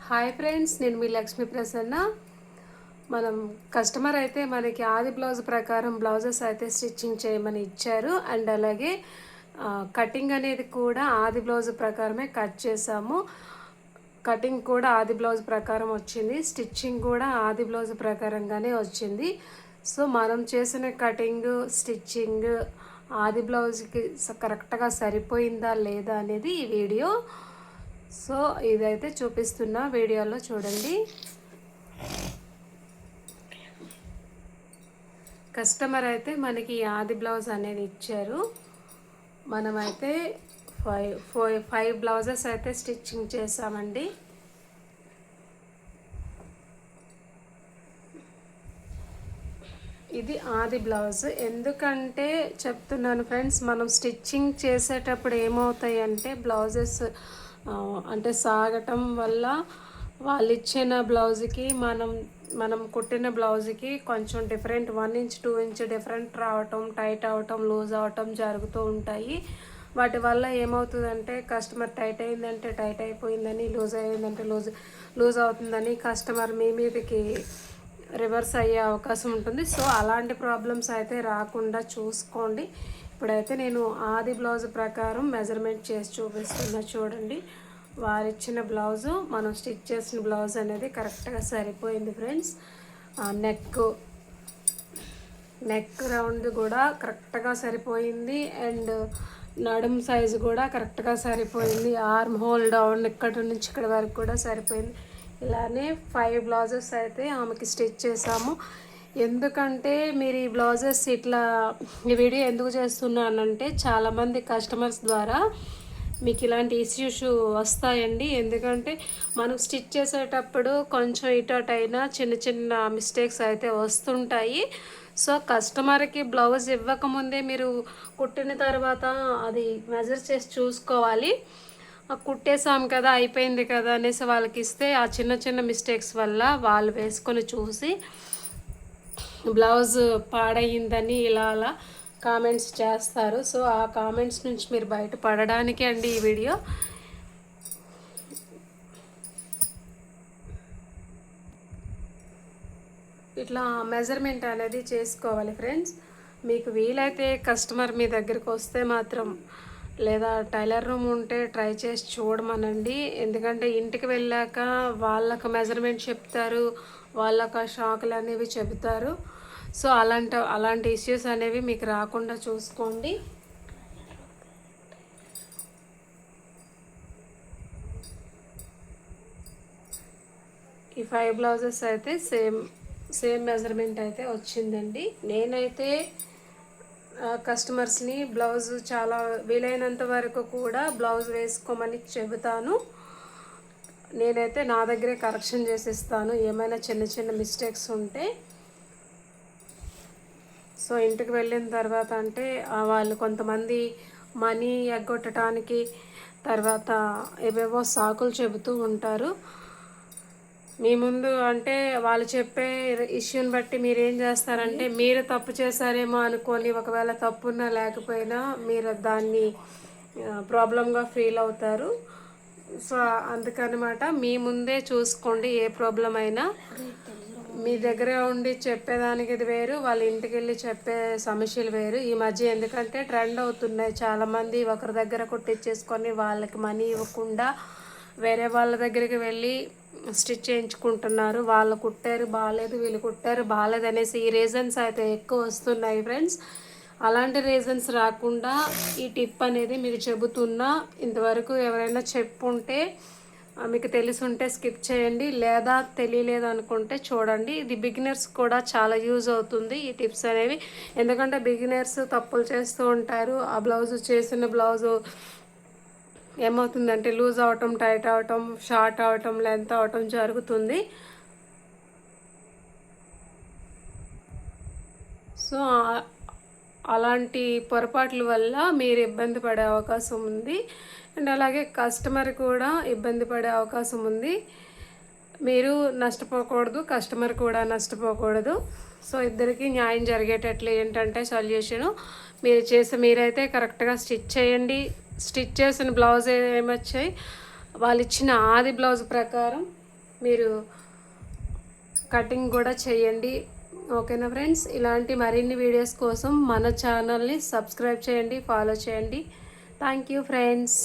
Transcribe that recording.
Hi friends, నేను మీ లక్ష్మీ ప్రసన్న. మనం customer అయితే మనకి ఆది బ్లౌజ్ ప్రకారం బ్లౌజెస్ అయితే స్టిచ్చింగ్ చేయమని ఇచ్చారు. అండ్ అలాగే కటింగ్ అనేది కూడా ఆది బ్లౌజ్ ప్రకారమే కట్ చేసాము. కటింగ్ కూడా ఆది బ్లౌజ్ ప్రకారం వచ్చింది, స్టిచ్చింగ్ కూడా ఆది బ్లౌజ్ ప్రకారంగానే వచ్చింది. సో మనం చేసిన కటింగ్ స్టిచ్చింగ్ ఆది బ్లౌజ్కి కరెక్ట్గా సరిపోయిందా లేదా అనేది ఈ వీడియో. సో ఇదైతే చూపిస్తున్నా, వీడియోలో చూడండి. కస్టమర్ అయితే మనకి ఆది బ్లౌజ్ అనేది ఇచ్చారు. మనమైతే ఫైవ్ బ్లౌజెస్ అయితే స్టిచ్చింగ్ చేసామండి. ఇది ఆది బ్లౌజ్. ఎందుకంటే చెప్తున్నాను ఫ్రెండ్స్, మనం స్టిచ్చింగ్ చేసేటప్పుడు ఏమవుతాయి అంటే బ్లౌజెస్ అంటే సాగటం వల్ల వాళ్ళు ఇచ్చిన బ్లౌజ్కి మనం కుట్టిన బ్లౌజ్కి కొంచెం డిఫరెంట్ 1 ఇంచ్ 2 ఇంచ్ డిఫరెంట్ రావటం, టైట్ అవటం, లూజ్ అవటం జరుగుతూ ఉంటాయి. వాటి వల్ల ఏమవుతుందంటే కస్టమర్ టైట్ అయిందంటే టైట్ అయిపోయిందని, లూజ్ అయిందంటే లూజ్ అవుతుందని కస్టమర్ మీ మీదకి రివర్స్ అయ్యే అవకాశం ఉంటుంది. సో అలాంటి ప్రాబ్లమ్స్ అయితే రాకుండా చూసుకోండి. ఇప్పుడైతే నేను ఆది బ్లౌజ్ ప్రకారం మెజర్మెంట్ చేసి చూపిస్తున్నా చూడండి. వారిచ్చిన బ్లౌజు మనం స్టిచ్ చేసిన బ్లౌజ్ అనేది కరెక్ట్గా సరిపోయింది ఫ్రెండ్స్. నెక్ రౌండ్ కూడా కరెక్ట్గా సరిపోయింది. అండ్ నడుము సైజు కూడా కరెక్ట్గా సరిపోయింది. ఆర్మ్ హోల్ డౌన్ ఇక్కడ నుంచి ఇక్కడ వరకు కూడా సరిపోయింది. ఇలానే 5 బ్లౌజెస్ అయితే ఆమెకి స్టిచ్ చేసాము. ఎందుకంటే మీరు ఈ బ్లౌజెస్ ఇట్లా ఈ వీడియో ఎందుకు చేస్తున్నానంటే చాలామంది కస్టమర్స్ ద్వారా మీకు ఇలాంటి ఇష్యూస్ వస్తాయండి. ఎందుకంటే మనం స్టిచ్ చేసేటప్పుడు కొంచెం ఇటు అయినా చిన్న చిన్న మిస్టేక్స్ అయితే వస్తుంటాయి. సో కస్టమర్కి బ్లౌజ్ ఇవ్వకముందే మీరు కుట్టిన తర్వాత అది మెజర్ చేసి చూసుకోవాలి. కుట్టేసాం కదా, అయిపోయింది కదా అనేసి వాళ్ళకి ఇస్తే ఆ చిన్న చిన్న మిస్టేక్స్ వల్ల వాళ్ళు వేసుకొని చూసి బ్లౌజ్ పాడయిందని ఇలా అలా కామెంట్స్ చేస్తారు. సో ఆ కామెంట్స్ నుంచి మీరు బయటపడడానికి అండి ఈ వీడియో. ఇట్లా మెజర్మెంట్ అనేది చేసుకోవాలి ఫ్రెండ్స్. మీకు వీలైతే కస్టమర్ మీ దగ్గరికి వస్తే మాత్రం, లేదా టైలర్ రూమ్ ఉంటే ట్రై చేసి చూడమనండి. ఎందుకంటే ఇంటికి వెళ్ళాక వాళ్ళకు మెజర్మెంట్ చెప్తారు, వాళ్ళకు ఆ షాకులు అనేవి చెబుతారు. సో అలాంటి ఇష్యూస్ అనేవి మీకు రాకుండా చూసుకోండి. ఈ 5 బ్లౌజెస్ అయితే సేమ్ మెజర్మెంట్ అయితే వచ్చిందండి. నేనైతే కస్టమర్స్ని బ్లౌజ్ చాలా వీలైనంత వరకు కూడా బ్లౌజ్ వేసుకోమని చెబుతాను. నేనైతే నా దగ్గరే కరెక్షన్ చేసిస్తాను ఏమైనా చిన్న చిన్న మిస్టేక్స్ ఉంటే. సో ఇంటికి వెళ్ళిన తర్వాత అంటే వాళ్ళు కొంతమంది మనీ ఎగ్గొట్టడానికి తర్వాత ఏవేవో సాకులు చెబుతూ ఉంటారు. మీ ముందు అంటే వాళ్ళు చెప్పే ఇష్యూని బట్టి మీరు ఏం చేస్తారంటే, మీరు తప్పు చేశారేమో అనుకొని ఒకవేళ తప్పున్నా లేకపోయినా మీరు దాన్ని ప్రాబ్లంగా ఫీల్ అవుతారు. సో అందుకనమాట మీ ముందే చూసుకోండి. ఏ ప్రాబ్లం అయినా మీ దగ్గర ఉండి చెప్పేదానికి ఇది వేరు, వాళ్ళ ఇంటికి వెళ్ళి చెప్పే సమస్యలు వేరు. ఈ మధ్య ఎందుకంటే ట్రెండ్ అవుతున్నాయి, చాలామంది ఒకరి దగ్గర కుట్టించేసుకొని వాళ్ళకి మనీ ఇవ్వకుండా వేరే వాళ్ళ దగ్గరికి వెళ్ళి స్టిచ్ చేయించుకుంటున్నారు. వాళ్ళు కుట్టారు బాగాలేదు, వీళ్ళు కుట్టారు బాగాలేదు అనేసి ఈ రీజన్స్ అయితే ఎక్కువ వస్తున్నాయి ఫ్రెండ్స్. అలాంటి రీజన్స్ రాకుండా ఈ టిప్ అనేది మీకు చెబుతున్నా. ఇంతవరకు ఎవరైనా చెప్పుంటే మీకు తెలుసుంటే స్కిప్ చేయండి, లేదా తెలియలేదు అనుకుంటే చూడండి. ఇది బిగినర్స్ కూడా చాలా యూజ్ అవుతుంది ఈ టిప్స్ అనేవి. ఎందుకంటే బిగినర్స్ తప్పులు చేస్తూ ఉంటారు. ఆ బ్లౌజు చేసిన బ్లౌజు ఏమవుతుందంటే లూజ్ అవటం, టైట్ అవటం, షార్ట్ అవటం, లెంత్ అవటం జరుగుతుంది. సో అలాంటి పొరపాట్ల వల్ల మీరు ఇబ్బంది పడే అవకాశం ఉంది. అండ్ అలాగే కస్టమర్ కూడా ఇబ్బంది పడే అవకాశం ఉంది. మీరు నష్టపోకూడదు, కస్టమర్ కూడా నష్టపోకూడదు. సో ఇద్దరికి న్యాయం జరిగేటట్లు ఏంటంటే సొల్యూషను మీరైతే కరెక్ట్గా స్టిచ్ చేయండి. స్టిచ్ చేసిన బ్లౌజ్ ఏమొచ్చాయి వాళ్ళు ఇచ్చిన ఆది బ్లౌజ్ ప్రకారం మీరు కటింగ్ కూడా చేయండి. ఓకేనా ఫ్రెండ్స్, ఇలాంటి మరిన్ని వీడియోస్ కోసం మన ఛానల్ని సబ్స్క్రైబ్ చేయండి, ఫాలో చేయండి. Thank you friends.